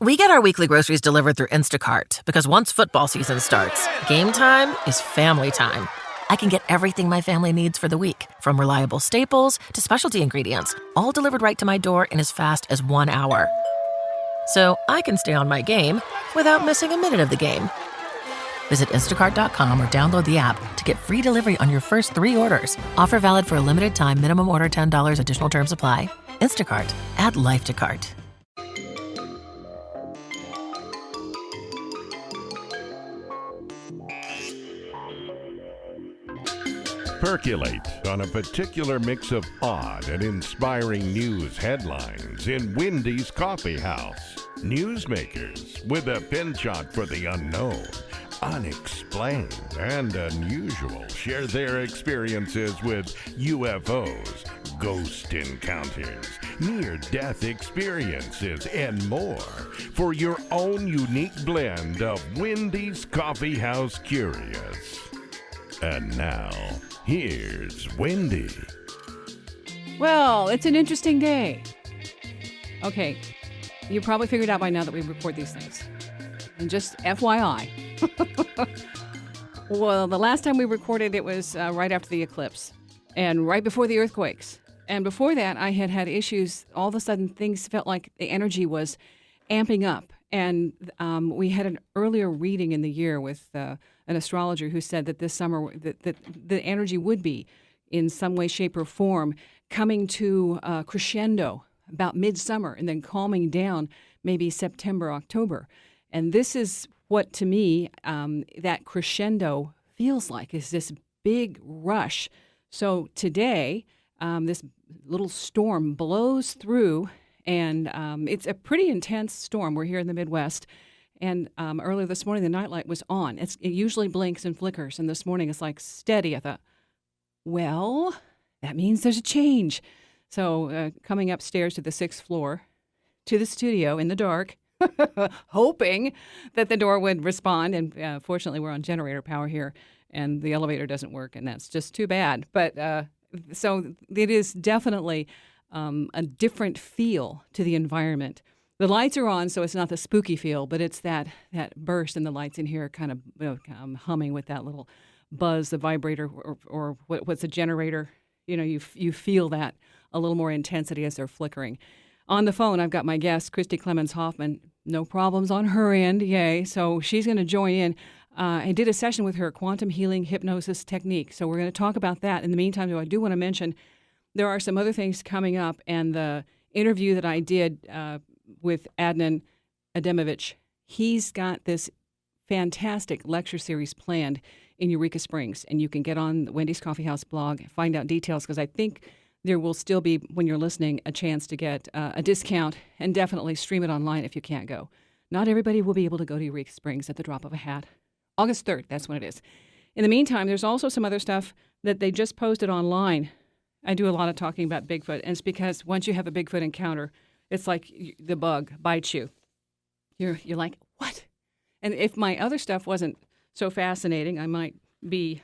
We get our weekly groceries delivered through Instacart because once football season starts, game time is family time. I can get everything my family needs for the week, from reliable staples to specialty ingredients, all delivered right to my door in as fast as 1 hour. So I can stay on my game without missing a minute of the game. Visit instacart.com or download the app to get free delivery on your first 3 orders. Offer valid for a limited time. Minimum order $10. Additional terms apply. Instacart. Add life to cart. Percolate on a particular mix of odd and inspiring news headlines in Wendy's Coffee House. Newsmakers with a penchant for the unknown, unexplained, and unusual share their experiences with UFOs, ghost encounters, near-death experiences, and more for your own unique blend of Wendy's Coffee House Curious. And now, here's Wendy. Well, it's an interesting day. Okay, you probably figured out by now that we record these things. And just FYI. Well, the last time we recorded, it was right after the eclipse and right before the earthquakes. And before that, I had issues. All of a sudden, things felt like the energy was amping up. And we had an earlier reading in the year with an astrologer who said that this summer that the energy would be, in some way, shape, or form, coming to crescendo about midsummer and then calming down maybe September, October. And this is what, to me, that crescendo feels like, is this big rush. So today, this little storm blows through, and it's a pretty intense storm. We're here in the Midwest. And earlier this morning, the nightlight was on. It usually blinks and flickers, and this morning it's like steady. I thought, well, that means there's a change. So coming upstairs to the 6th floor, to the studio in the dark, hoping that the door would respond. And fortunately, we're on generator power here, and the elevator doesn't work, and that's just too bad. But so it is definitely a different feel to the environment. The lights are on, so it's not the spooky feel, but it's that burst in the lights in here kind of humming with that little buzz, the vibrator, or what's a generator. You know, you feel that a little more intensity as they're flickering. On the phone, I've got my guest, Christi Clemons Hoffman. No problems on her end, yay. So she's going to join in. I did a session with her, quantum healing hypnosis technique. So we're going to talk about that. In the meantime, though, I do want to mention there are some other things coming up, and the interview that I did with Adnan Ademovich, he's got this fantastic lecture series planned in Eureka Springs, and you can get on the Wendy's Coffee House blog, find out details, because I think there will still be, when you're listening, a chance to get a discount, and definitely stream it online if you can't go. Not everybody will be able to go to Eureka Springs at the drop of a hat. August 3rd, that's when it is. In the meantime, there's also some other stuff that they just posted online. I do a lot of talking about Bigfoot, and it's because once you have a Bigfoot encounter, it's like the bug bites you. You're like, what? And if my other stuff wasn't so fascinating, I might be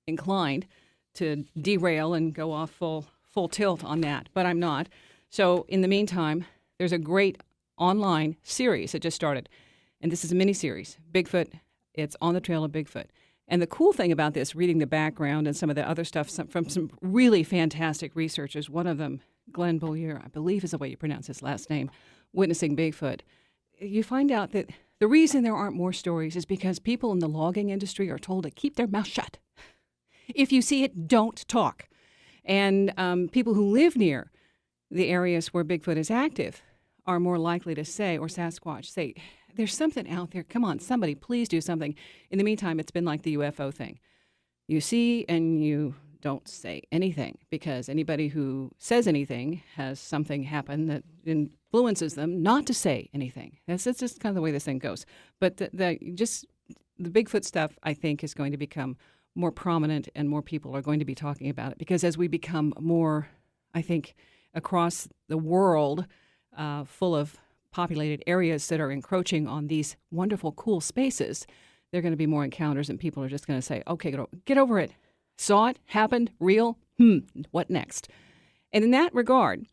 inclined to derail and go off full tilt on that, but I'm not. So in the meantime, there's a great online series that just started, and this is a mini-series, Bigfoot. It's on the trail of Bigfoot. And the cool thing about this, reading the background and some of the other stuff from some really fantastic researchers, one of them, Glenn Beaulieu, I believe is the way you pronounce his last name, witnessing Bigfoot, you find out that the reason there aren't more stories is because people in the logging industry are told to keep their mouth shut. If you see it, don't talk. And people who live near the areas where Bigfoot is active are more likely to say, or Sasquatch, say, there's something out there. Come on, somebody, please do something. In the meantime, it's been like the UFO thing. You see and you don't say anything, because anybody who says anything has something happen that influences them not to say anything. That's just kind of the way this thing goes. But the Bigfoot stuff, I think, is going to become more prominent, and more people are going to be talking about it, because as we become more, I think, across the world, full of populated areas that are encroaching on these wonderful, cool spaces, there are going to be more encounters, and people are just going to say, okay, get over it. Saw it, happened, real, what next? And in that regard,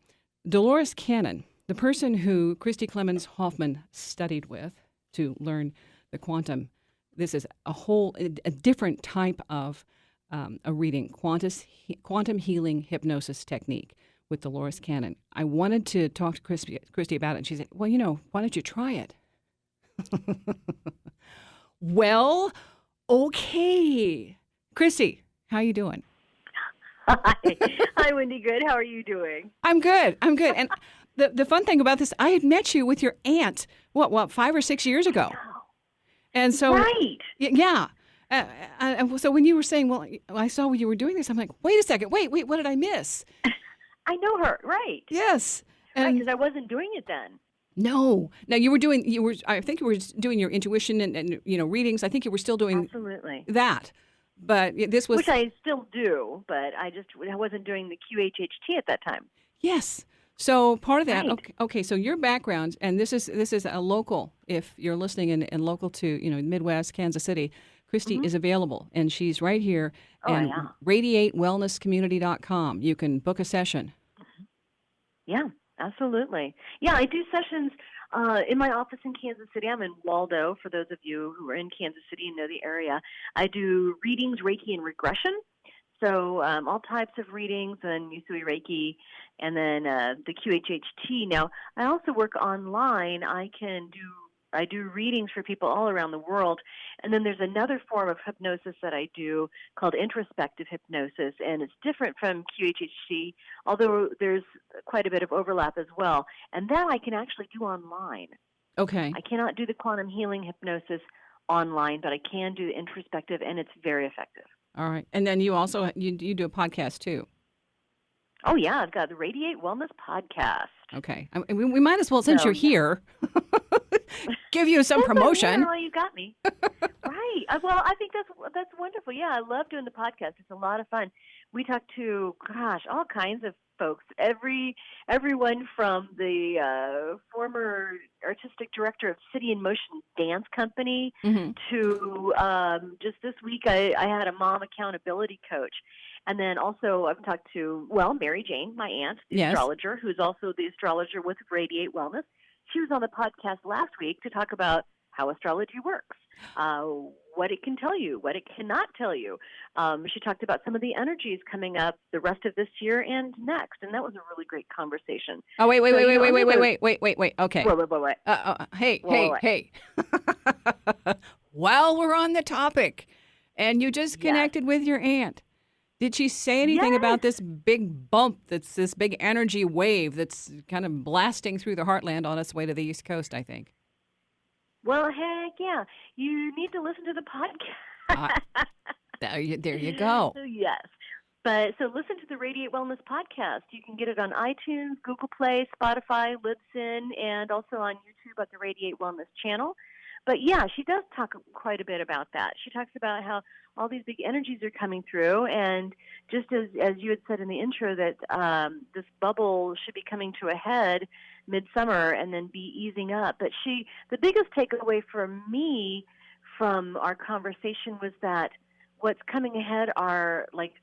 Dolores Cannon the person who Christi Clemons Hoffman studied with to learn the quantum, this is a different type of a reading, quantum healing hypnosis technique with Dolores Cannon. I wanted to talk to Christi about it, and she said, well, why don't you try it? Well, okay. Christi, how you doing? Hi. Hi, Wendy. Good. How are you doing? I'm good. And the fun thing about this, I had met you with your aunt, what 5 or 6 years ago. And so, right. Yeah. So when you were saying, well, I saw when you were doing this, I'm like, wait a second. Wait, what did I miss? I know her. Right. Yes. Right, because I wasn't doing it then. No. Now I think you were doing your intuition and readings. I think you were still doing Absolutely that. But this was. Which I still do, but I wasn't doing the QHHT at that time. Yes. So part of that, Right. okay. So your background, and this is a local. If you're listening and local to Midwest, Kansas City, Christi is available, and she's right here. Oh, and yeah. radiatewellnesscommunity.com. You can book a session. Yeah, absolutely. Yeah, I do sessions in my office in Kansas City. I'm in Waldo, for those of you who are in Kansas City and know the area. I do readings, Reiki, and regression. So all types of readings and Usui Reiki, and then the QHHT. Now, I also work online. I do readings for people all around the world. And then there's another form of hypnosis that I do called introspective hypnosis, and it's different from QHHT, although there's quite a bit of overlap as well. And that I can actually do online. Okay. I cannot do the quantum healing hypnosis online, but I can do the introspective, and it's very effective. All right. And then you also you do a podcast too. Oh, yeah. I've got the Radiate Wellness Podcast. Okay. We might as well, since So, you're here, give you some promotion. Well, you got me. Right. Well, I think that's wonderful. Yeah, I love doing the podcast. It's a lot of fun. We talk to, all kinds of folks. Everyone from the former artistic director of City in Motion Dance Company to just this week I had a mom accountability coach. And then also I've talked to, Mary Jane, my aunt, the astrologer, who's also the astrologer with Radiate Wellness. She was on the podcast last week to talk about how astrology works, what it can tell you, what it cannot tell you. She talked about some of the energies coming up the rest of this year and next, and that was a really great conversation. Oh, wait. Okay. Wait. Hey. While we're on the topic, and you just connected with your aunt, did she say anything about this big bump, that's this big energy wave that's kind of blasting through the heartland on its way to the East Coast, I think? Well, heck yeah. You need to listen to the podcast. There you go. Yes. So listen to the Radiate Wellness Podcast. You can get it on iTunes, Google Play, Spotify, Libsyn, and also on YouTube at the Radiate Wellness channel. But yeah, she does talk quite a bit about that. She talks about how all these big energies are coming through, and just as you had said in the intro that this bubble should be coming to a head midsummer and then be easing up. But the biggest takeaway for me from our conversation was that what's coming ahead are like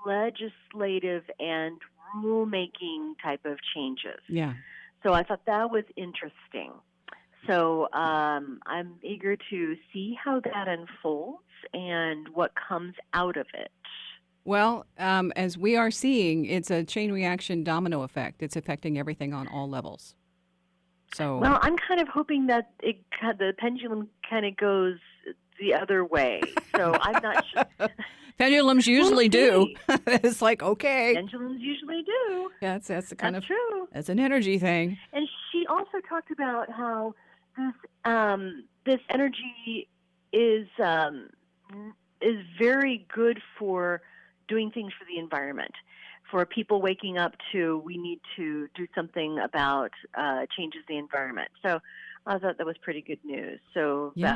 legislative and rulemaking type of changes. Yeah. So I thought that was interesting. So I'm eager to see how that unfolds and what comes out of it. Well, as we are seeing, it's a chain reaction domino effect. It's affecting everything on all levels. So, well, I'm kind of hoping that the pendulum kind of goes the other way. So I'm not sure. Pendulums usually do. It's like, okay. Pendulums usually do. Yeah, that's the kind of true. That's an energy thing. And she also talked about how this energy is very good for doing things for the environment, for people waking up to we need to do something about changes the environment. So I thought that was pretty good news. So we're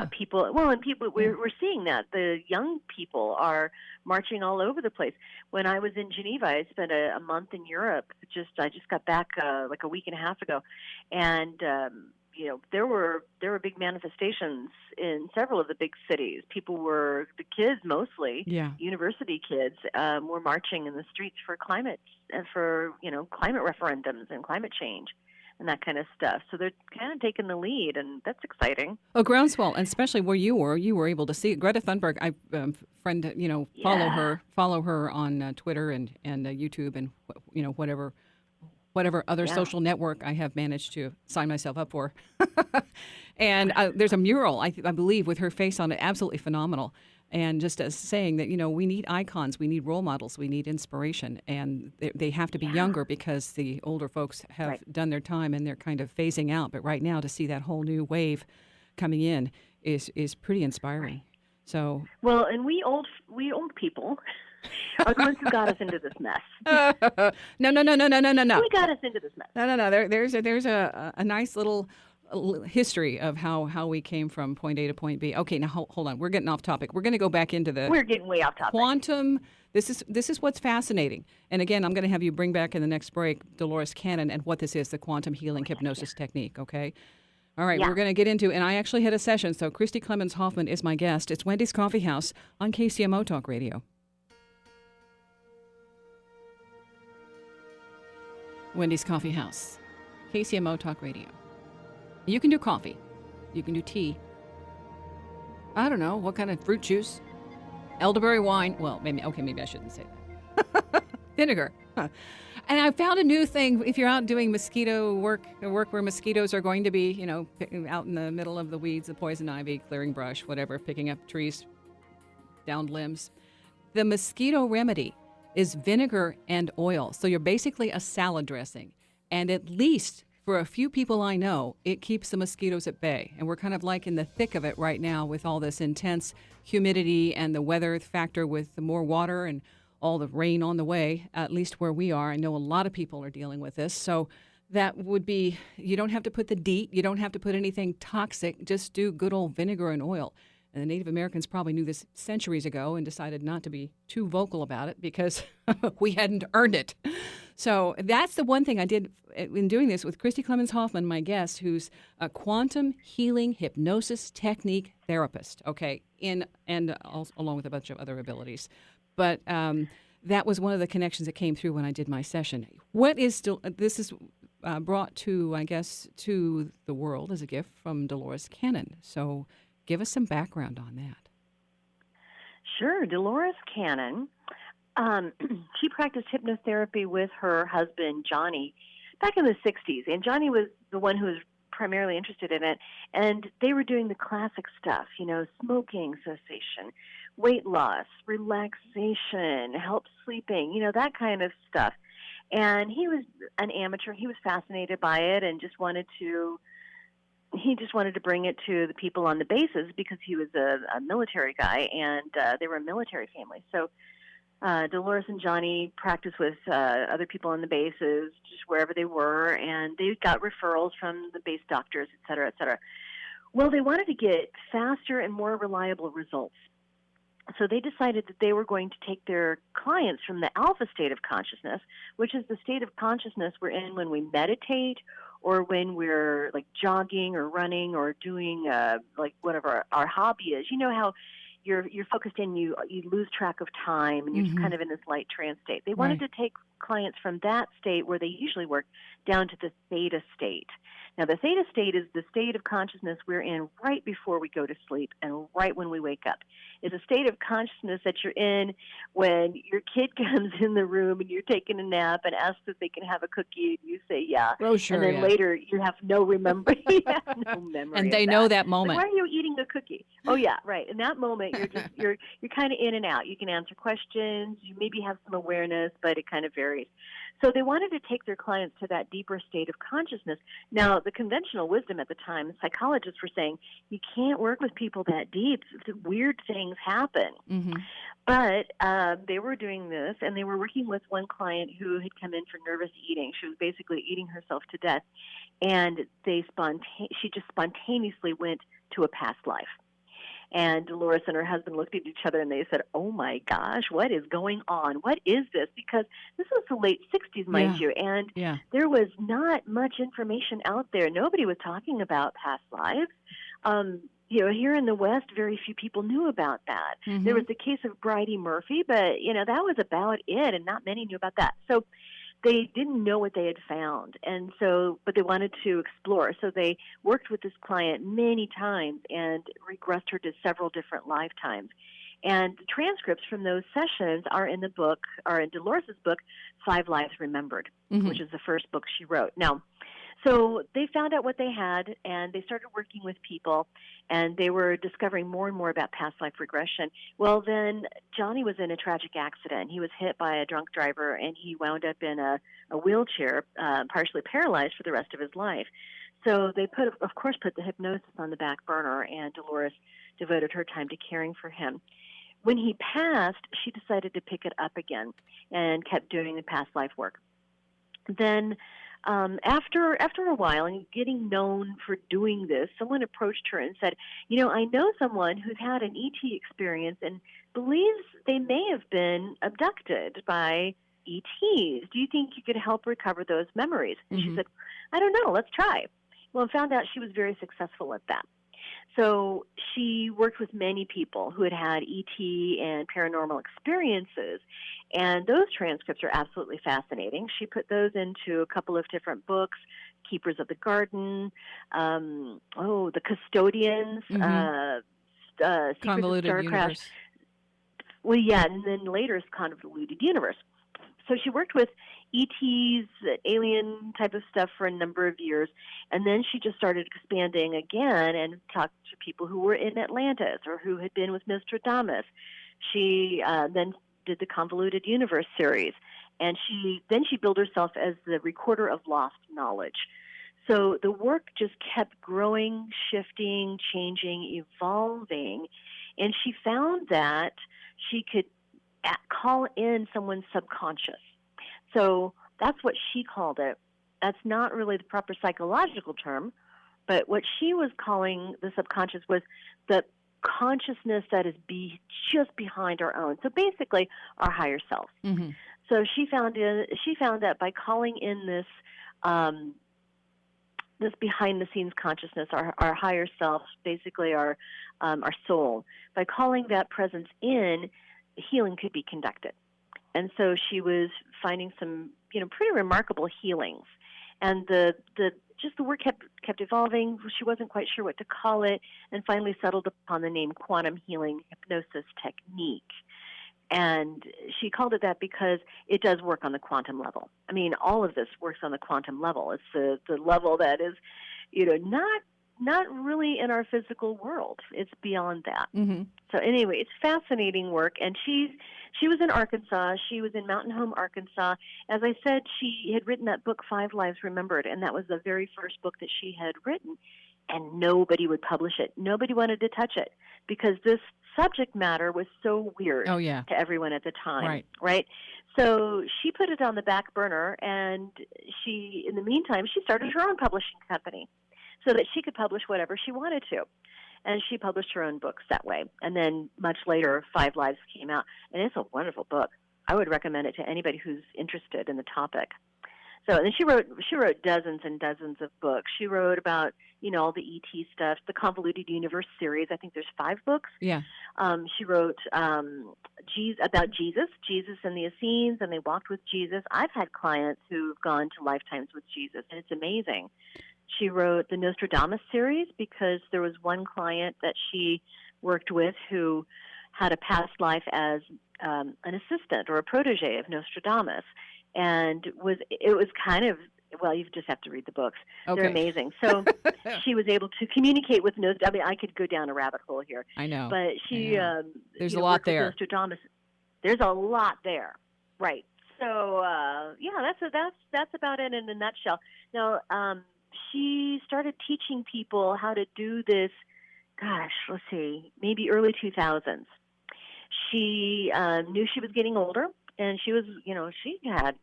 seeing that the young people are marching all over the place. When I was in Geneva, I spent a month in Europe. I just got back like a week and a half ago, and there were big manifestations in several of the big cities. The kids mostly, university kids, were marching in the streets for climate referendums and climate change. and that kind of stuff. So they're kind of taking the lead, and that's exciting. Oh, groundswell, and especially where you were able to see it. Greta Thunberg, I friend, follow her on Twitter and YouTube and whatever other social network I have managed to sign myself up for. And there's a mural, I believe, with her face on it, absolutely phenomenal. And just as saying that, we need icons, we need role models, we need inspiration, and they have to be younger because the older folks have done their time and they're kind of phasing out. But right now, to see that whole new wave coming in is pretty inspiring. So and we old people are the ones who got us into this mess. No. We got us into this mess. No. There's a nice little history of how we came from point A to point B. Okay, now hold on. We're getting off topic. We're going to go back into We're getting way off topic. Quantum. This is what's fascinating. And again, I'm going to have you bring back in the next break Dolores Cannon and what this is, the quantum healing hypnosis technique, okay? All right, we're going to get into, and I actually had a session, so Christi Clemons Hoffman is my guest. It's Wendy's Coffee House on KCMO Talk Radio. Wendy's Coffee House, KCMO Talk Radio. You can do coffee. You can do tea. I don't know, what kind of fruit juice? Elderberry wine. Well, maybe I shouldn't say that. Vinegar. Huh. And I found a new thing. If you're out doing mosquito work where mosquitoes are going to be, out in the middle of the weeds, the poison ivy, clearing brush, whatever, picking up trees, downed limbs. The mosquito remedy is vinegar and oil. So you're basically a salad dressing. And at least for a few people I know, it keeps the mosquitoes at bay. And we're kind of like in the thick of it right now with all this intense humidity and the weather factor with the more water and all the rain on the way, at least where we are. I know a lot of people are dealing with this. So that would be, you don't have to put the DEET, you don't have to put anything toxic, just do good old vinegar and oil. And the Native Americans probably knew this centuries ago and decided not to be too vocal about it because we hadn't earned it. So that's the one thing I did in doing this with Christi Clemons Hoffman, my guest, who's a quantum healing hypnosis technique therapist, okay, along with a bunch of other abilities. But that was one of the connections that came through when I did my session. This is brought to, I guess, to the world as a gift from Dolores Cannon. So give us some background on that. Sure. Dolores Cannon, she practiced hypnotherapy with her husband, Johnny, back in the 60s. And Johnny was the one who was primarily interested in it. And they were doing the classic stuff, smoking cessation, weight loss, relaxation, help sleeping, that kind of stuff. And he was an amateur. He was fascinated by it and just wanted to bring it to the people on the bases because he was a military guy and they were a military family. So Dolores and Johnny practiced with other people on the bases, just wherever they were, and they got referrals from the base doctors, et cetera, et cetera. Well, they wanted to get faster and more reliable results. So they decided that they were going to take their clients from the alpha state of consciousness, which is the state of consciousness we're in when we meditate or when we're like jogging or running or doing like whatever our hobby is. You know how you're focused in, you lose track of time and you're just kind of in this light trance state. They wanted to take clients from that state where they usually work down to the theta state. Now, the theta state is the state of consciousness we're in right before we go to sleep and right when we wake up. It's a state of consciousness that you're in when your kid comes in the room and you're taking a nap and asks if they can have a cookie and you say, yeah. Oh, sure, and then later you have no memory. And they know that moment. Like, why are you eating a cookie? Oh, yeah, right. In that moment, you're kind of in and out. You can answer questions. You maybe have some awareness, but it kind of varies. So they wanted to take their clients to that deeper state of consciousness. Now, the conventional wisdom at the time, psychologists were saying, you can't work with people that deep. Weird things happen. Mm-hmm. But they were doing this, and they were working with one client who had come in for nervous eating. She was basically eating herself to death, and she just spontaneously went to a past life. And Dolores and her husband looked at each other and they said, oh, my gosh, what is going on? What is this? Because this was the late 60s, mind you, and there was not much information out there. Nobody was talking about past lives. Here in the West, very few people knew about that. There was the case of Bridie Murphy, but, that was about it, and not many knew about that. So they didn't know what they had found, and so, but they wanted to explore. So they worked with this client many times and regressed her to several different lifetimes. And the transcripts from those sessions are in the book, are in Dolores' book, Five Lives Remembered, which is the first book she wrote. Now, so they found out what they had, and they started working with people, and they were discovering more and more about past life regression. Well, then Johnny was in a tragic accident. He was hit by a drunk driver, and he wound up in a wheelchair, partially paralyzed for the rest of his life. So they of course, put the hypnosis on the back burner, and Dolores devoted her time to caring for him. When he passed, she decided to pick it up again and kept doing the past life work. Then after a while and getting known for doing this, someone approached her and said, I know someone who's had an ET experience and believes they may have been abducted by ETs. Do you think you could help recover those memories? And she said, I don't know, let's try. Well, I found out she was very successful at that. So she worked with many people who had had ET and paranormal experiences, and those transcripts are absolutely fascinating. She put those into a couple of different books, Keepers of the Garden, The Custodians, Secrets of Convoluted Star Crash. Universe. Well, yeah, and then later is Convoluted Universe. So she worked with ETs, alien type of stuff for a number of years, and then she just started expanding again and talked to people who were in Atlantis or who had been with Nostradamus. She then did the Convoluted Universe series, and she billed herself as the recorder of lost knowledge. So the work just kept growing, shifting, changing, evolving, and she found that she could call in someone's subconscious. So that's what she called it. That's not really the proper psychological term, but what she was calling the subconscious was the consciousness that is just behind our own. So basically, our higher self. So she found that by calling in this this behind the scenes consciousness, our higher self, basically our soul, by calling that presence in, healing could be conducted. And so she was finding some, pretty remarkable healings. And the work kept evolving. She wasn't quite sure what to call it, and finally settled upon the name quantum healing hypnosis technique. And she called it that because it does work on the quantum level. I mean, all of this works on the quantum level. It's the level that is, not really in our physical world. It's beyond that. So anyway, it's fascinating work. And she was in Arkansas. She was in Mountain Home, Arkansas. As I said, she had written that book, Five Lives Remembered, and that was the very first book that she had written. And nobody would publish it. Nobody wanted to touch it because this subject matter was so weird to everyone at the time. Right? So she put it on the back burner, and in the meantime, she started her own publishing company so that she could publish whatever she wanted to. And she published her own books that way. And then much later, Five Lives came out, and it's a wonderful book. I would recommend it to anybody who's interested in the topic. So, and then she wrote dozens and dozens of books. She wrote about, all the ET stuff, the Convoluted Universe series. I think there's 5 books. Yeah. She wrote about Jesus and the Essenes, and they walked with Jesus. I've had clients who've gone to lifetimes with Jesus, and it's amazing. She wrote the Nostradamus series because there was one client that she worked with who had a past life as an assistant or a protege of Nostradamus. And it was kind of, well, you just have to read the books. Okay. They're amazing. So she was able to communicate with Nostradamus. I mean, I could go down a rabbit hole here. I know. But she, there's a lot there. Nostradamus. There's a lot there. Right. So, that's about it in a nutshell. Now, she started teaching people how to do this, let's see, maybe early 2000s. She knew she was getting older, and she was, she had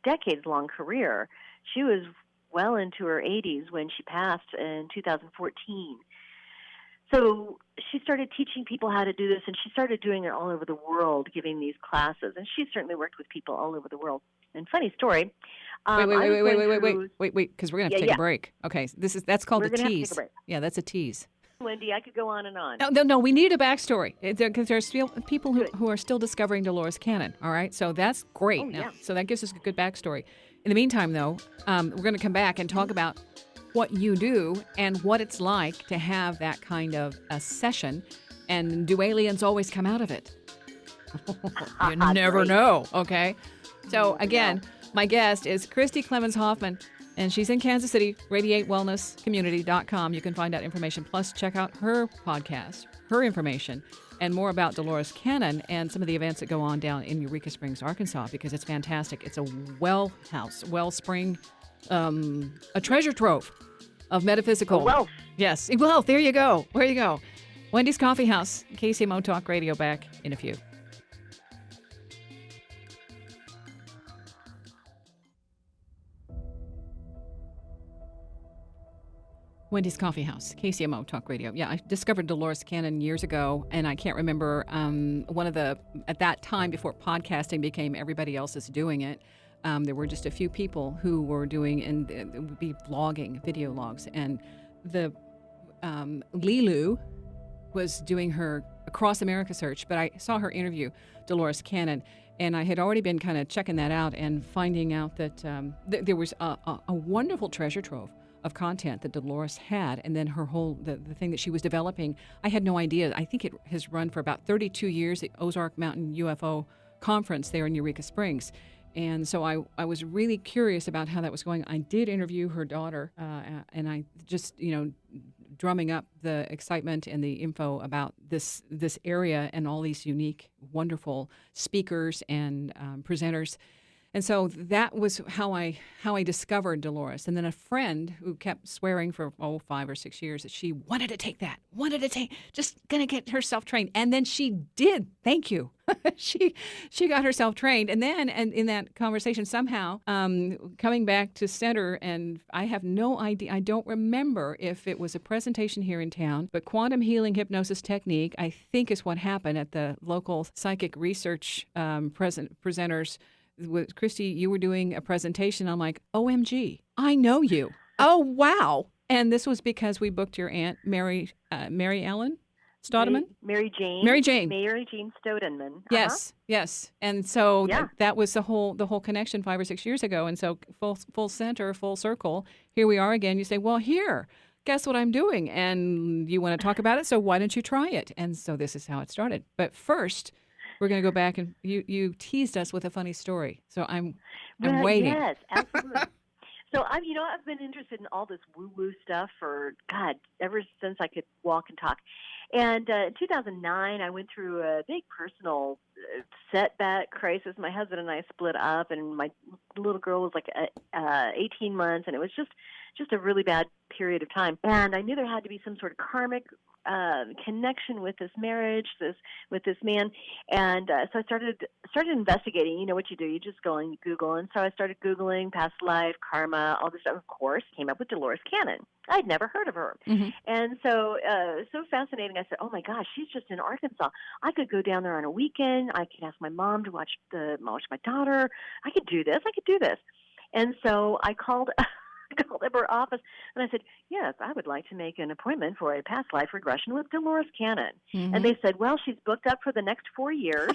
decades-long career. She was well into her 80s when she passed in 2014. So she started teaching people how to do this, and she started doing it all over the world, giving these classes. And she certainly worked with people all over the world. And funny story. Wait, because we're going to have to take a break. Okay, that's called a tease. Have to take a break. Yeah, that's a tease. Wendy. I could go on and on. No, we need a backstory because there's still people who are still discovering Dolores Cannon. All right, so that's great. Oh, yeah. So that gives us a good backstory. In the meantime, though, we're going to come back and talk about what you do and what it's like to have that kind of a session. And do aliens always come out of it? You never know, okay? So, again, my guest is Christi Clemons Hoffman, and she's in Kansas City, radiatewellnesscommunity.com. You can find out information. Plus, check out her podcast, her information, and more about Dolores Cannon and some of the events that go on down in Eureka Springs, Arkansas, because it's fantastic. It's a wellspring, a treasure trove of metaphysical. Wealth. Yes, wealth. There you go. There you go. Wendy's Coffee House, KCMO Talk Radio, back in a few. Wendy's Coffee House, KCMO Talk Radio. Yeah, I discovered Dolores Cannon years ago, and I can't remember at that time before podcasting became everybody else is doing it. There were just a few people who were doing, and it would be vlogging, video logs, and the Lilu was doing her Across America search, but I saw her interview Dolores Cannon, and I had already been kind of checking that out and finding out that there was a wonderful treasure trove of content that Dolores had, and then her whole, the thing that she was developing, I had no idea. I think it has run for about 32 years, the Ozark Mountain UFO Conference there in Eureka Springs. And so I was really curious about how that was going. I did interview her daughter, and I just, drumming up the excitement and the info about this area and all these unique, wonderful speakers and presenters. And so that was how I discovered Dolores. And then a friend who kept swearing for 5 or 6 years that she wanted to take, just going to get herself trained. And then she did. Thank you. She got herself trained. And then in that conversation, somehow coming back to center, and I have no idea, I don't remember if it was a presentation here in town, but quantum healing hypnosis technique, I think, is what happened at the local psychic research presenters. With Christi, you were doing a presentation. I'm like, OMG, I know you. Oh, wow. And this was because we booked your aunt, Mary Ellen Stodeman? Mary Jane Stodeman. Yes. And so that was the whole connection 5 or 6 years ago. And so full center, full circle, here we are again. You say, well, here, guess what I'm doing? And you want to talk about it, so why don't you try it? And so this is how it started. But first, we're going to go back, and you teased us with a funny story. So I'm waiting. Yes, absolutely. So I've been interested in all this woo-woo stuff ever since I could walk and talk. And in 2009, I went through a big personal setback crisis. My husband and I split up, and my little girl was like 18 months, and it was just a really bad period of time. And I knew there had to be some sort of karmic connection with this marriage, with this man, and so I started investigating. You know what you do? You just go and Google, and so I started Googling past life, karma, all this stuff. Of course, came up with Dolores Cannon. I'd never heard of her, and so fascinating. I said, "Oh my gosh, she's just in Arkansas. I could go down there on a weekend. I could ask my mom to watch my daughter. I could do this. And so I called up her office, and I said, yes, I would like to make an appointment for a past life regression with Dolores Cannon. And they said, well, she's booked up for the next 4 years.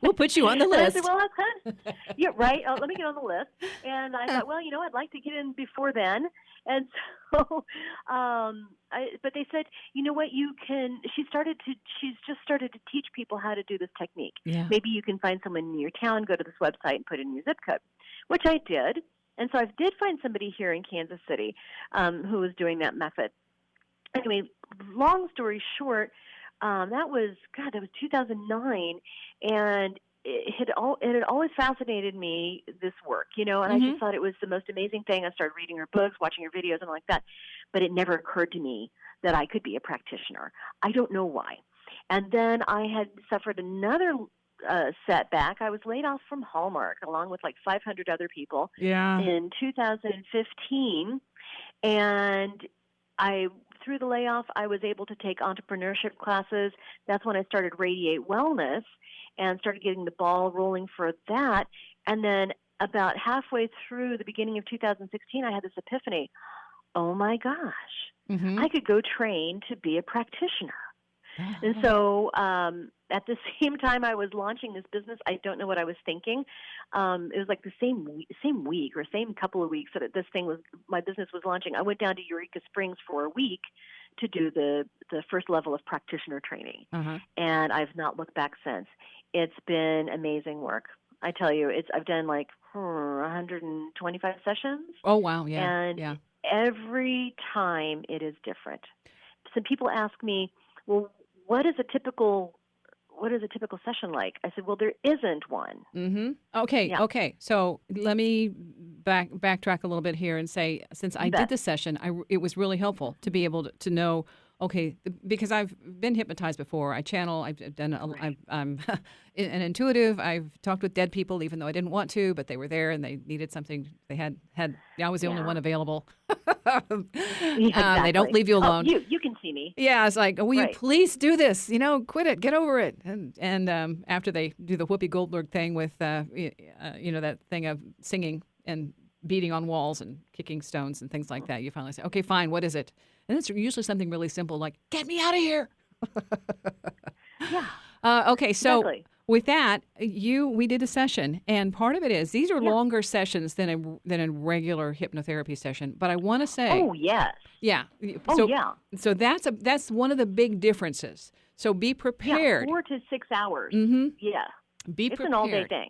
We'll put you on the list. And I said, well, that's kind of, yeah, right. Let me get on the list. And I thought, well, I'd like to get in before then. And so, but they said, you know what, she's just started to teach people how to do this technique. Yeah. Maybe you can find someone in your town, go to this website and put in your zip code, which I did. And so I did find somebody here in Kansas City who was doing that method. Anyway, long story short, that was 2009, and it had always fascinated me, this work, and I just thought it was the most amazing thing. I started reading her books, watching her videos, and like that, but it never occurred to me that I could be a practitioner. I don't know why. And then I had suffered another setback. I was laid off from Hallmark along with like 500 other people in 2015, and through the layoff, I was able to take entrepreneurship classes. That's when I started Radiate Wellness and started getting the ball rolling for that. And then about halfway through the beginning of 2016, I had this epiphany. Oh my gosh, I could go train to be a practitioner. And so at the same time I was launching this business, I don't know what I was thinking. It was like the same week or same couple of weeks that my business was launching. I went down to Eureka Springs for a week to do the first level of practitioner training. And I've not looked back since. It's been amazing work. I tell you, I've done like 125 sessions. Oh, wow. Yeah. And every time it is different. Some people ask me, well, what is a typical session like? I said, well, there isn't one. Okay. Yeah. Okay. So let me backtrack a little bit here and say, since I did the session, it was really helpful to be able to know, okay, because I've been hypnotized before. I channel. I've done. I'm an intuitive. I've talked with dead people, even though I didn't want to, but they were there and they needed something. They had. I was the only one available. Exactly. They don't leave you alone. You can see me. Yeah, it's like, will you please do this? Quit it, get over it. And after they do the Whoopi Goldberg thing with, that thing of singing and beating on walls and kicking stones and things like that, you finally say, okay, fine, what is it? And it's usually something really simple like, get me out of here. Okay, so with that, we did a session, and part of it is these are longer sessions than a regular hypnotherapy session. But I want to say, oh yes, yeah, so that's one of the big differences. So be prepared. 4 to 6 hours. Yeah, be prepared. It's an all-day thing.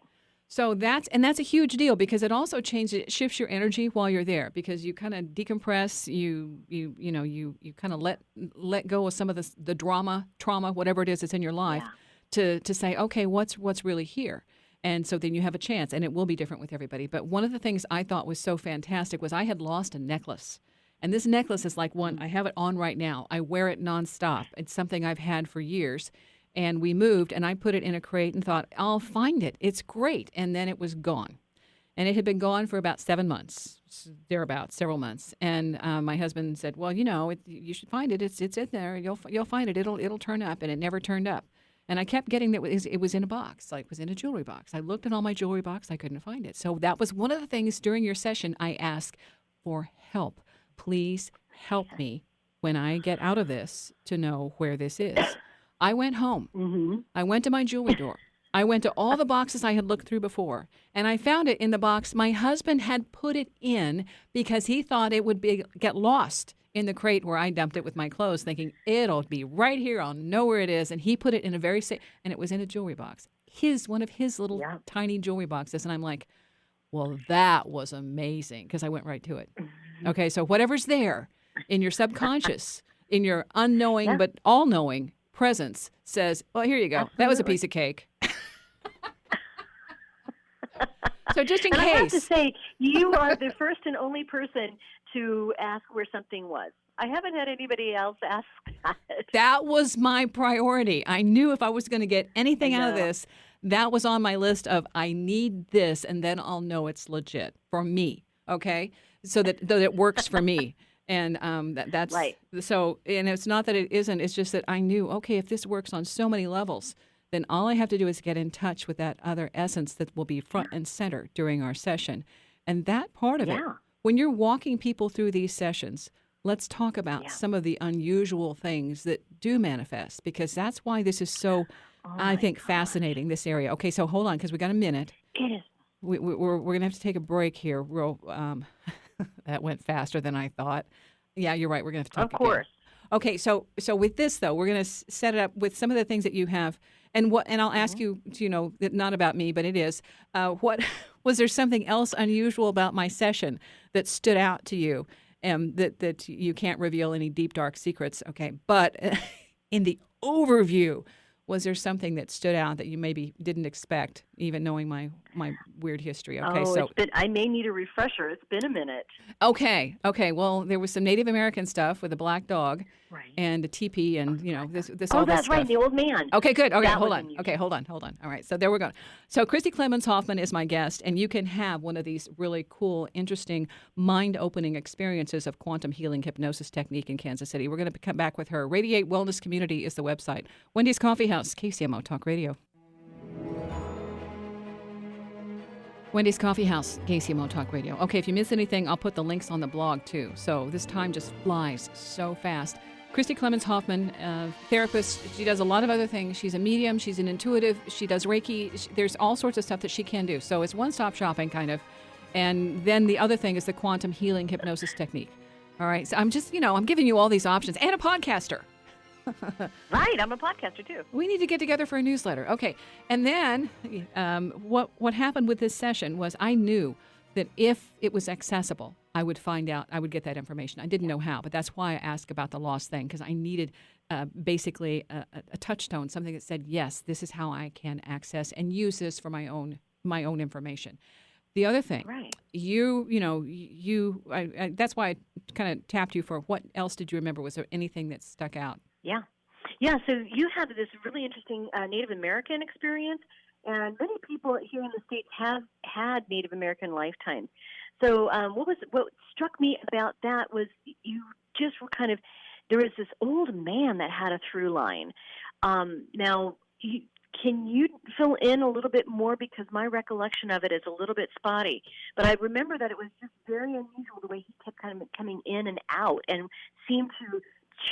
So that's a huge deal because it also shifts your energy while you're there because you kind of decompress, you kind of let go of some of the trauma, whatever it is that's in your life, to say, okay, what's really here. And so then you have a chance, and it will be different with everybody. But one of the things I thought was so fantastic was I had lost a necklace. And this necklace is like one, I have it on right now. I wear it nonstop. It's something I've had for years. And we moved, and I put it in a crate and thought, I'll find it. It's great. And then it was gone. And it had been gone for about 7 months, thereabouts, several months. And my husband said, well, you should find it. It's in there. You'll find it. It'll turn up. And it never turned up. And I kept getting that it was in a box, like it was in a jewelry box. I looked in all my jewelry box. I couldn't find it. So that was one of the things during your session I asked for help. Please help me when I get out of this to know where this is. I went home. I went to my jewelry drawer. I went to all the boxes I had looked through before, and I found it in the box my husband had put it in because he thought it would get lost in the crate where I dumped it with my clothes, thinking it'll be right here. I'll know where it is. And he put it in a very safe, and it was in a jewelry box. One of his little tiny jewelry boxes. And I'm like, well, that was amazing because I went right to it. Okay, so whatever's there in your subconscious, in your unknowing but all-knowing presence says, well, here you go. Absolutely. That was a piece of cake. So just in case. I have to say, you are the first and only person to ask where something was. I haven't had anybody else ask that. That was my priority. I knew if I was going to get anything out of this, that was on my list of I need this, and then I'll know it's legit for me, okay? So that it works for me. And that's right. So, and it's not that it isn't. It's just that I knew, okay, if this works on so many levels, then all I have to do is get in touch with that other essence that will be front and center during our session. And that part of it, when you're walking people through these sessions, let's talk about some of the unusual things that do manifest, because that's why this is so, I think, fascinating, this area. Okay, so hold on, because we got a minute. It is. We're going to have to take a break here. That went faster than I thought. Yeah, you're right. We're going to have to talk Of course. Again. Okay, so with this, though, we're going to set it up with some of the things that you have. And I'll ask you, not about me, but it is. What was there something else unusual about my session that stood out to you, that you can't reveal any deep, dark secrets? Okay, but in the overview, was there something that stood out that you maybe didn't expect, even knowing my weird history? Okay, I may need a refresher. It's been a minute. Okay. Well, there was some Native American stuff with a black dog, right, and a teepee, and this all this that's stuff. Right, the old man. Okay, good. Okay, that hold on. Okay, hold on. All right, so there we're going. So Christi Clemons Hoffman is my guest, and you can have one of these really cool, interesting, mind-opening experiences of quantum healing hypnosis technique in Kansas City. We're going to come back with her. Radiate Wellness Community is the website. Wendy's Coffee House, KCMO Talk Radio. Wendy's Coffee House, KCMO Talk Radio. Okay, if you miss anything, I'll put the links on the blog too. So this time just flies so fast. Christi Clemons Hoffman, therapist. She does a lot of other things. She's a medium. She's an intuitive. She does Reiki. There's all sorts of stuff that she can do. So it's one-stop shopping, kind of. And then the other thing is the quantum healing hypnosis technique. All right. So I'm just, I'm giving you all these options. And a podcaster. Right. I'm a podcaster, too. We need to get together for a newsletter. Okay. And then what happened with this session was I knew that if it was accessible, I would find out, I would get that information. I didn't know how, but that's why I asked about the lost thing, because I needed basically a touchstone, something that said, yes, this is how I can access and use this for my own information. The other thing, right. That's why I kind of tapped you for what else did you remember? Was there anything that stuck out? Yeah. Yeah, so you had this really interesting Native American experience, and many people here in the States have had Native American lifetimes. So what struck me about that was you just were there was this old man that had a through line. Now, can you fill in a little bit more, because my recollection of it is a little bit spotty. But I remember that it was just very unusual the way he kept kind of coming in and out and seemed to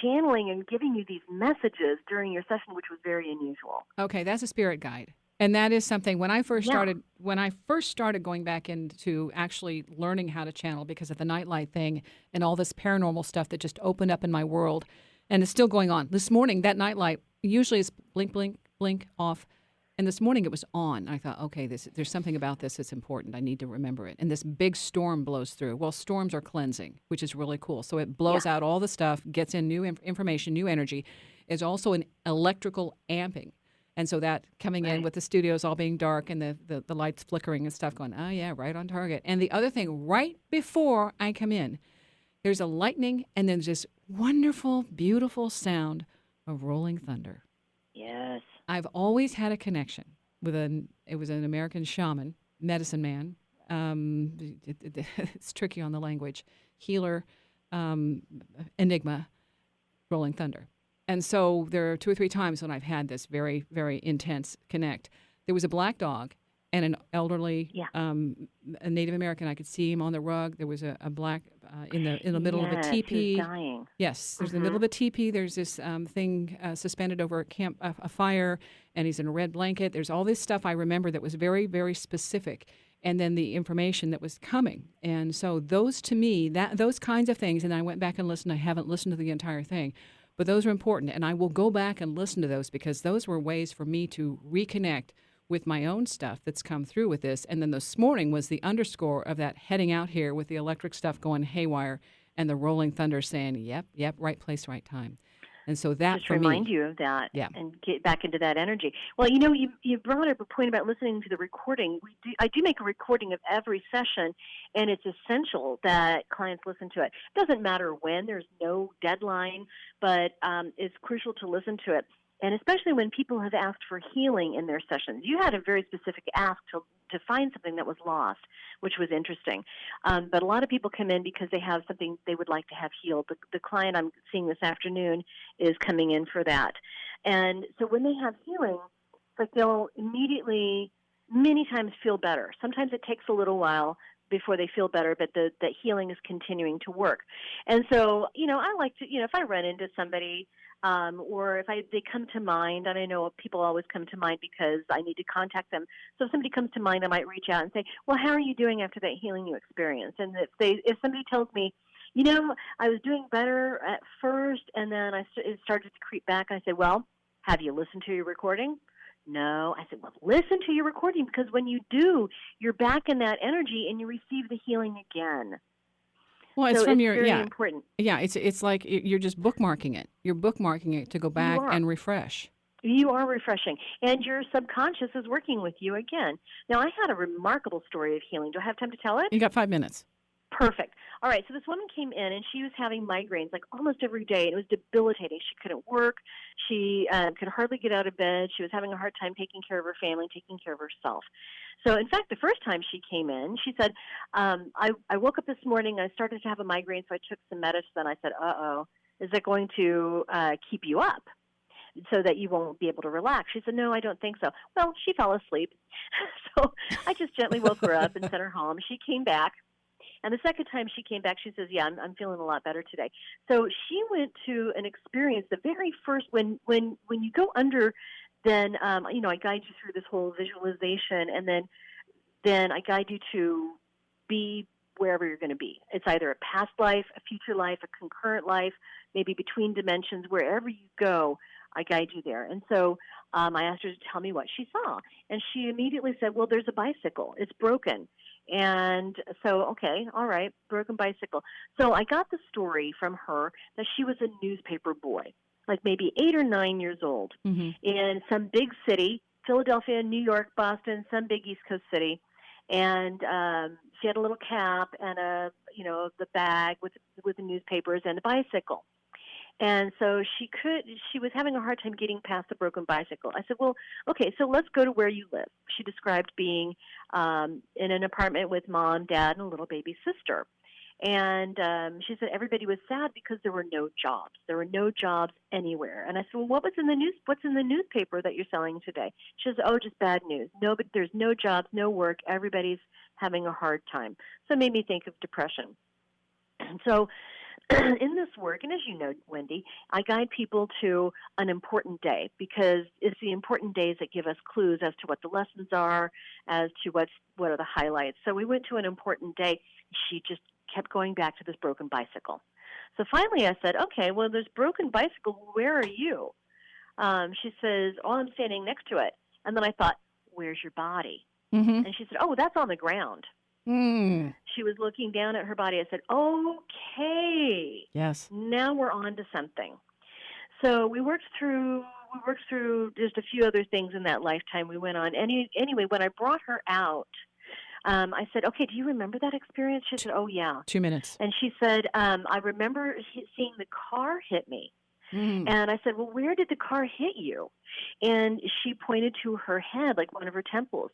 channeling and giving you these messages during your session, which was very unusual. Okay, that's a spirit guide. And that is something when I first started going back into actually learning how to channel because of the nightlight thing and all this paranormal stuff that just opened up in my world, and it's still going on. This morning, that nightlight usually is blink, blink, blink off, and this morning it was on. I thought, okay, there's something about this that's important. I need to remember it. And this big storm blows through. Well, storms are cleansing, which is really cool. So it blows out all the stuff, gets in new information, new energy. It's also an electrical amping. And so that coming in with the studios all being dark and the lights flickering and stuff going, oh, yeah, right on target. And the other thing, right before I come in, there's a lightning and then this wonderful, beautiful sound of rolling thunder. Yes. I've always had a connection with it was an American shaman, medicine man. It's tricky on the language. Healer, enigma, rolling thunder. And so there are 2 or 3 times when I've had this very, very intense connect. There was a black dog and an elderly a Native American. I could see him on the rug. There was a black in the middle of a teepee. He was dying. Yes, there's in the middle of a teepee. There's this thing suspended over a fire, and he's in a red blanket. There's all this stuff I remember that was very, very specific. And then the information that was coming. And so those, to me, those kinds of things, and I went back and listened. I haven't listened to the entire thing. But those are important, and I will go back and listen to those because those were ways for me to reconnect with my own stuff that's come through with this. And then this morning was the underscore of that heading out here with the electric stuff going haywire and the rolling thunder saying, yep, right place, right time. And so that just for remind me, you of that and get back into that energy. Well, you brought up a point about listening to the recording. I do make a recording of every session, and it's essential that clients listen to it. It doesn't matter when, there's no deadline, but it's crucial to listen to it. And especially when people have asked for healing in their sessions. You had a very specific ask to find something that was lost, which was interesting. But a lot of people come in because they have something they would like to have healed. The client I'm seeing this afternoon is coming in for that. And so when they have healing, it's like they'll immediately, many times, feel better. Sometimes it takes a little while before they feel better, but the healing is continuing to work. And so, I like to, if I run into somebody or if they come to mind, and I know people always come to mind because I need to contact them. So if somebody comes to mind, I might reach out and say, well, how are you doing after that healing you experienced? And if somebody tells me, I was doing better at first, and then it started to creep back, I said, well, have you listened to your recording? No. I said, well, listen to your recording, because when you do, you're back in that energy and you receive the healing again. Well, it's so from it's your very important. Yeah, it's like you're just bookmarking it. You're bookmarking it to go back and refresh. You are refreshing, and your subconscious is working with you again. Now, I had a remarkable story of healing. Do I have time to tell it? You got 5 minutes. Perfect. All right, so this woman came in, and she was having migraines like almost every day, and it was debilitating. She couldn't work. She could hardly get out of bed. She was having a hard time taking care of her family, taking care of herself. So, in fact, the first time she came in, she said, I woke up this morning, I started to have a migraine, so I took some medicine. I said, uh-oh, is that going to keep you up? so that you won't be able to relax. She said, no, I don't think so. Well, she fell asleep. So I just gently woke her up and sent her home. She came back. And the second time she came back, she says, yeah, I'm feeling a lot better today. So she went to an experience, the very first, when you go under, then, I guide you through this whole visualization, and then I guide you to be wherever you're going to be. It's either a past life, a future life, a concurrent life, maybe between dimensions. Wherever you go, I guide you there. And so I asked her to tell me what she saw. And she immediately said, well, there's a bicycle. It's broken. And so, okay, all right, broken bicycle. So I got the story from her that she was a newspaper boy, like maybe 8 or 9 years old, in some big city, Philadelphia, New York, Boston, some big East Coast city. And she had a little cap and the bag with the newspapers and a bicycle. And so she was having a hard time getting past the broken bicycle. I said, well, okay, so let's go to where you live. She described being in an apartment with mom, dad, and a little baby sister. And she said everybody was sad because there were no jobs. There were no jobs anywhere. And I said, well, what's in the newspaper that you're selling today? She says, oh, just bad news. No, but there's no jobs, no work. Everybody's having a hard time. So it made me think of depression. And so in this work, and as you know, Wendy, I guide people to an important day, because it's the important days that give us clues as to what the lessons are, as to what are the highlights. So we went to an important day. She just kept going back to this broken bicycle. So finally I said, okay, well, this broken bicycle, where are you? She says, oh, I'm standing next to it. And then I thought, where's your body? And she said, oh, that's on the ground. She was looking down at her body. I said, okay. Yes. Now we're on to something. So we worked through just a few other things in that lifetime. We went on. Anyway, when I brought her out, I said, okay, do you remember that experience? She said, oh, yeah. 2 minutes. And she said, I remember seeing the car hit me. And I said, well, where did the car hit you? And she pointed to her head, like one of her temples.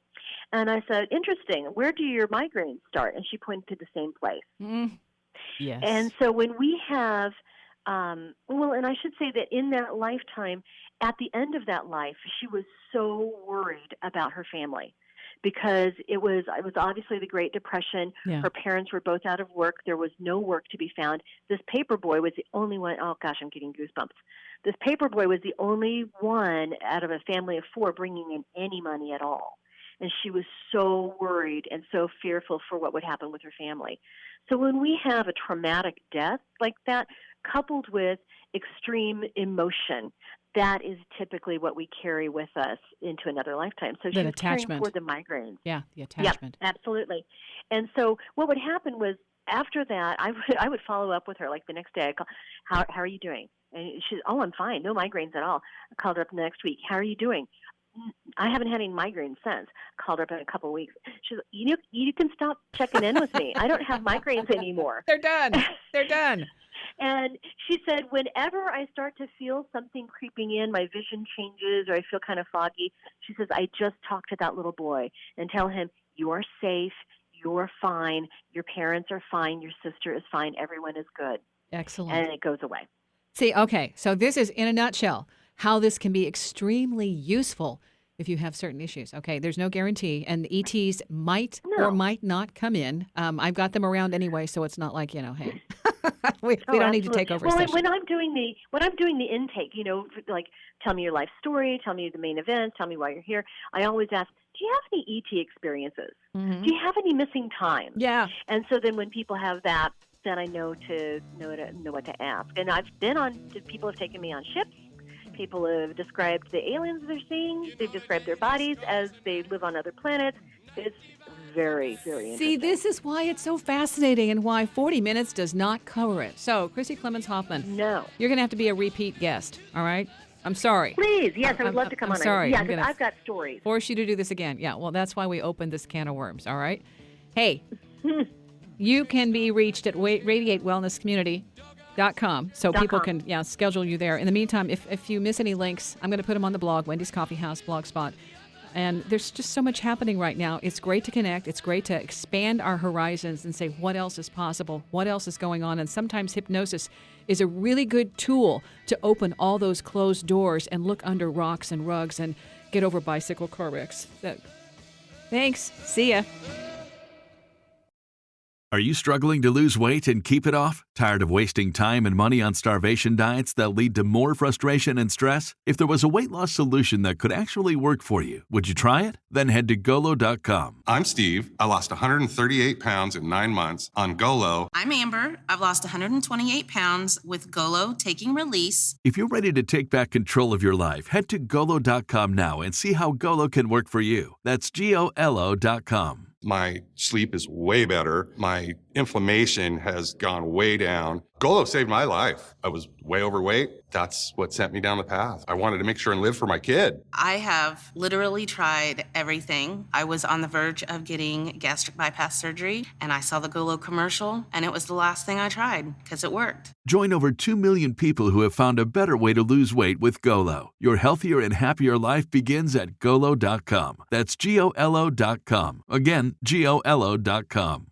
And I said, interesting. Where do your migraines start? And she pointed to the same place. Yes. And so when we have, and I should say that in that lifetime, at the end of that life, she was so worried about her family, because it was obviously the Great Depression. Yeah. Her parents were both out of work. There was no work to be found. This paper boy was the only one. Oh, gosh, I'm getting goosebumps. This paper boy was the only one out of a family of 4 bringing in any money at all. And she was so worried and so fearful for what would happen with her family. So when we have a traumatic death like that, coupled with extreme emotion, that is typically what we carry with us into another lifetime. So she was caring for the migraines. Yeah, the attachment. Yep, absolutely. And so what would happen was, after that, I would follow up with her, like the next day. I'd call, how are you doing? And she's, oh, I'm fine. No migraines at all. I called her up the next week. How are you doing? I haven't had any migraines since. Called her up in a couple of weeks. She's, you can stop checking in with me. I don't have migraines anymore. They're done. They're done. And she said, whenever I start to feel something creeping in, my vision changes or I feel kind of foggy, she says, I just talk to that little boy and tell him, you're safe, you're fine, your parents are fine, your sister is fine, everyone is good. Excellent. And it goes away. See, okay, so this is, in a nutshell, how this can be extremely useful if you have certain issues. Okay, there's no guarantee, and ETs might or might not come in. I've got them around anyway, so it's not like, hey, we don't need to take over. Well, when I'm doing the intake, like tell me your life story, tell me the main event, tell me why you're here. I always ask, do you have any ET experiences? Do you have any missing time? Yeah. And so then when people have that, then I know what to ask. And I've been people have taken me on ships. People have described the aliens they're seeing. They've described their bodies as they live on other planets. It's very, very interesting. See, this is why it's so fascinating and why 40 minutes does not cover it. So, Christi Clemons Hoffman, no, you're going to have to be a repeat guest, all right? I'm sorry. Please, yes, I would love to come on. I'm sorry. Yeah, because I've got stories. Force you to do this again. Yeah, well, that's why we opened this can of worms, all right? Hey, you can be reached at radiatewellnesscommunity.com, so people can schedule you there. In the meantime, if you miss any links, I'm going to put them on the blog, Wendy's Coffee House Blogspot. And there's just so much happening right now. It's great to connect. It's great to expand our horizons and say, what else is possible? What else is going on? And sometimes hypnosis is a really good tool to open all those closed doors and look under rocks and rugs and get over bicycle car wrecks. Thanks. See ya. Are you struggling to lose weight and keep it off? Tired of wasting time and money on starvation diets that lead to more frustration and stress? If there was a weight loss solution that could actually work for you, would you try it? Then head to Golo.com. I'm Steve. I lost 138 pounds in 9 months on Golo. I'm Amber. I've lost 128 pounds with Golo Taking Release. If you're ready to take back control of your life, head to Golo.com now and see how Golo can work for you. That's GOLO.com. My sleep is way better. My inflammation has gone way down. Golo saved my life. I was way overweight. That's what sent me down the path. I wanted to make sure and live for my kid. I have literally tried everything. I was on the verge of getting gastric bypass surgery, and I saw the Golo commercial, and it was the last thing I tried because it worked. Join over 2 million people who have found a better way to lose weight with Golo. Your healthier and happier life begins at Golo.com. That's GOLO.com. Again, GOLO.com.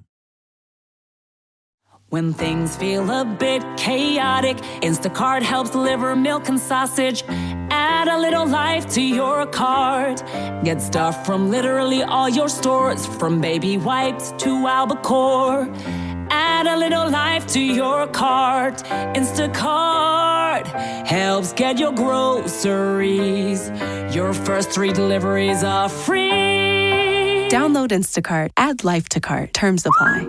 When things feel a bit chaotic, Instacart helps deliver milk and sausage. Add a little life to your cart. Get stuff from literally all your stores, from baby wipes to albacore. Add a little life to your cart. Instacart helps get your groceries. Your first 3 deliveries are free. Download Instacart. Add life to cart. Terms apply.